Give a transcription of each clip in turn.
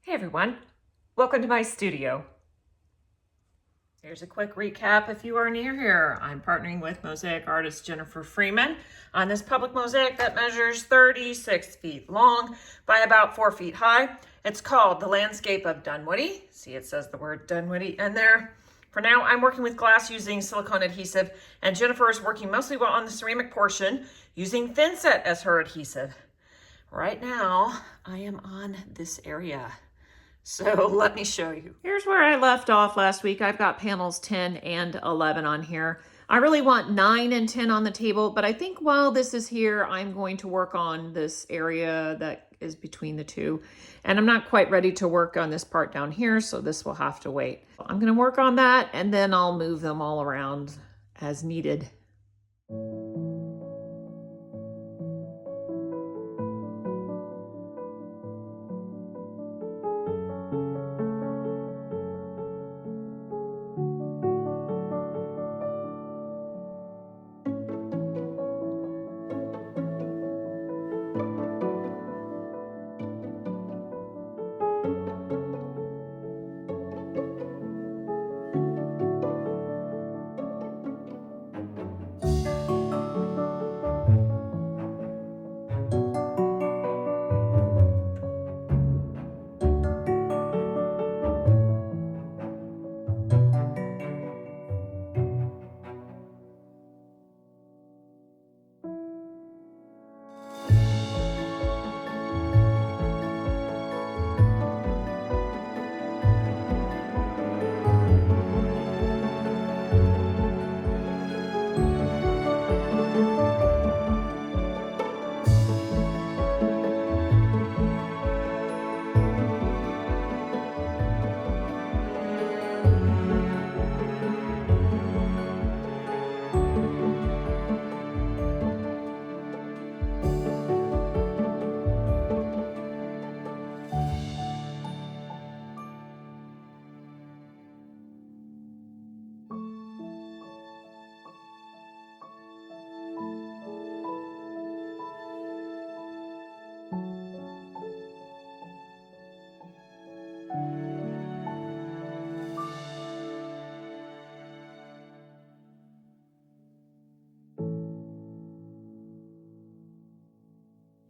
Hey everyone, welcome to my studio. Here's a quick recap if you are new here. I'm partnering with mosaic artist Jennifer Freeman on this public mosaic that measures 36 feet long by about 4 feet high. It's called the Landscape of Dunwoody. See, it says the word Dunwoody in there. For now, I'm working with glass using silicone adhesive, and Jennifer is working mostly on the ceramic portion using thinset as her adhesive. Right now, I am on this area. So let me show you. Here's where I left off last week. I've got panels 10 and 11 on here. I really want 9 and 10 on the table, but I think while this is here, I'm going to work on this area that is between the two. And I'm not quite ready to work on this part down here, so this will have to wait. I'm gonna work on that and then I'll move them all around as needed.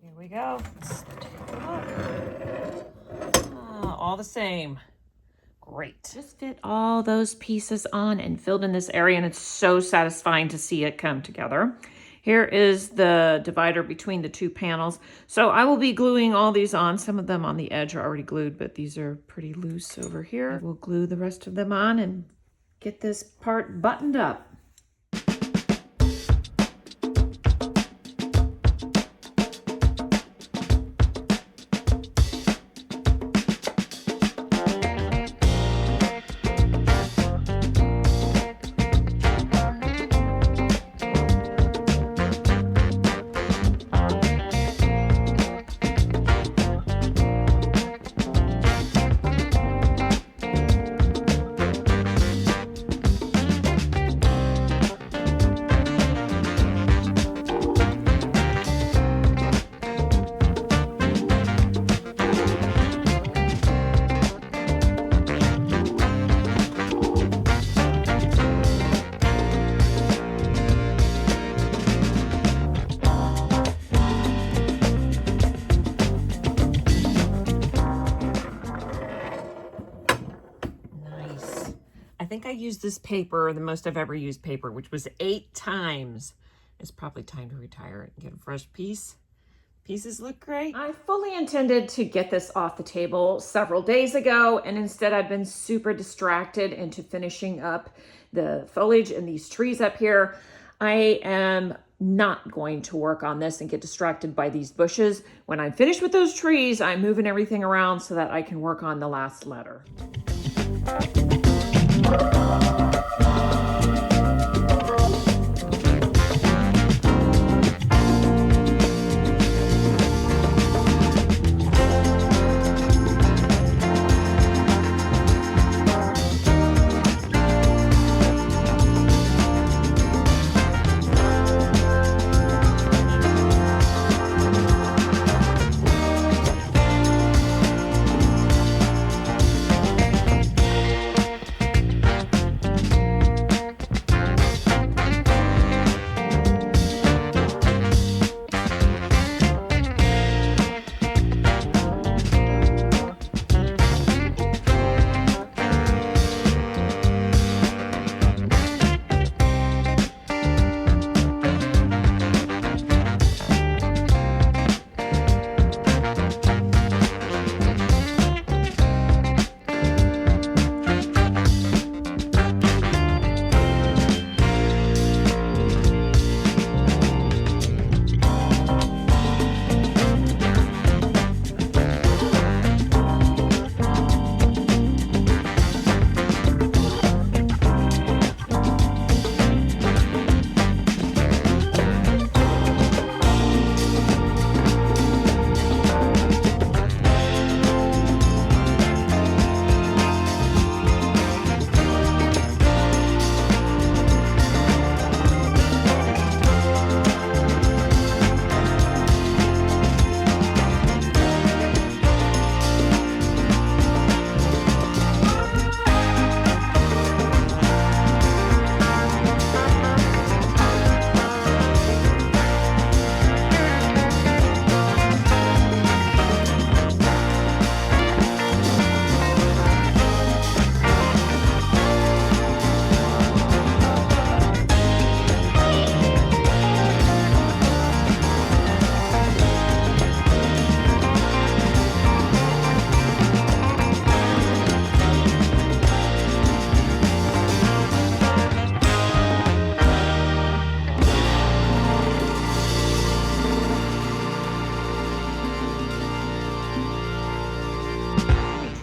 Here we go. Let's take a look. All the same. Great. Just fit all those pieces on and filled in this area, and it's so satisfying to see it come together. Here is the divider between the two panels. So I will be gluing all these on. Some of them on the edge are already glued, but these are pretty loose over here. We'll glue the rest of them on and get this part buttoned up. I think I used this paper, the most I've ever used paper, which was 8 times. It's probably time to retire it and get a fresh piece. Pieces look great. I fully intended to get this off the table several days ago, and instead I've been super distracted into finishing up the foliage and these trees up here. I am not going to work on this and get distracted by these bushes. When I'm finished with those trees, I'm moving everything around so that I can work on the last letter.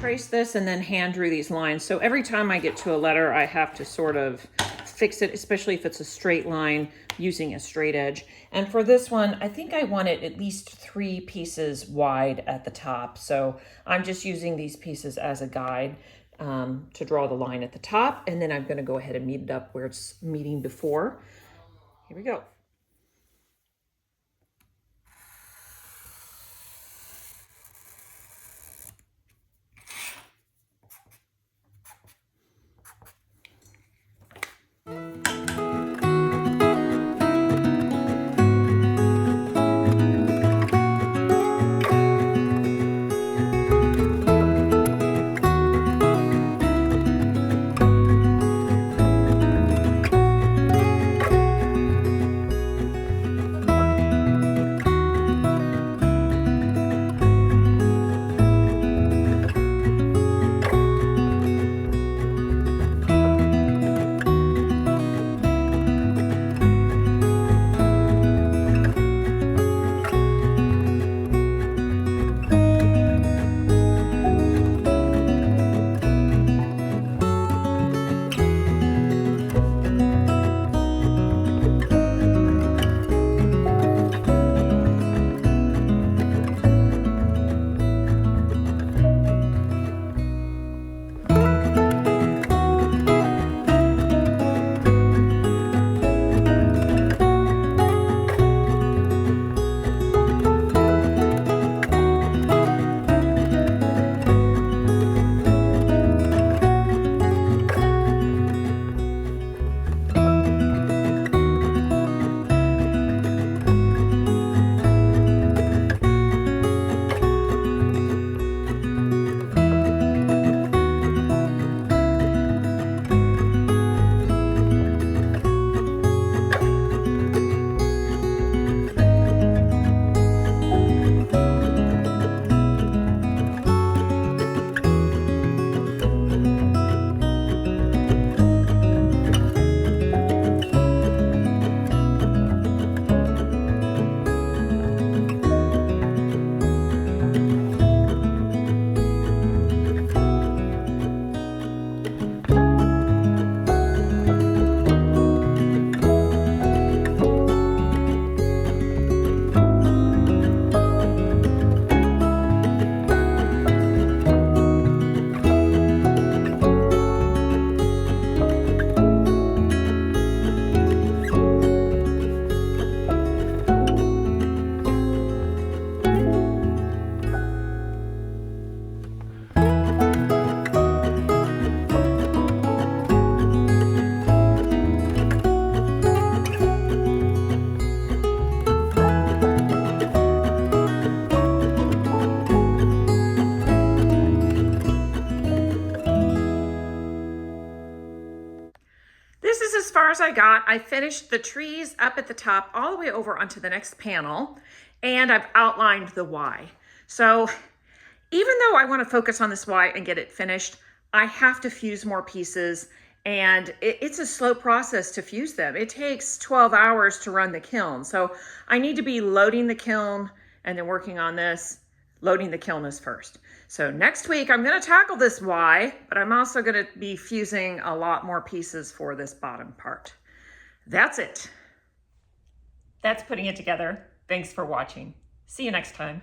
traced this and then hand drew these lines. So every time I get to a letter, I have to sort of fix it, especially if it's a straight line using a straight edge. And for this one, I think I want it at least 3 pieces wide at the top. So I'm just using these pieces as a guide to draw the line at the top. And then I'm going to go ahead and meet it up where it's meeting before. Here we go. As far as I got. I finished the trees up at the top all the way over onto the next panel, and I've outlined the Y. So even though I want to focus on this Y and get it finished, I have to fuse more pieces, and it's a slow process to fuse them. It takes 12 hours to run the kiln. So I need to be loading the kiln and then working on this. Loading the kiln is first. So next week I'm going to tackle this Y, but I'm also going to be fusing a lot more pieces for this bottom part. That's it. That's putting it together. Thanks for watching. See you next time.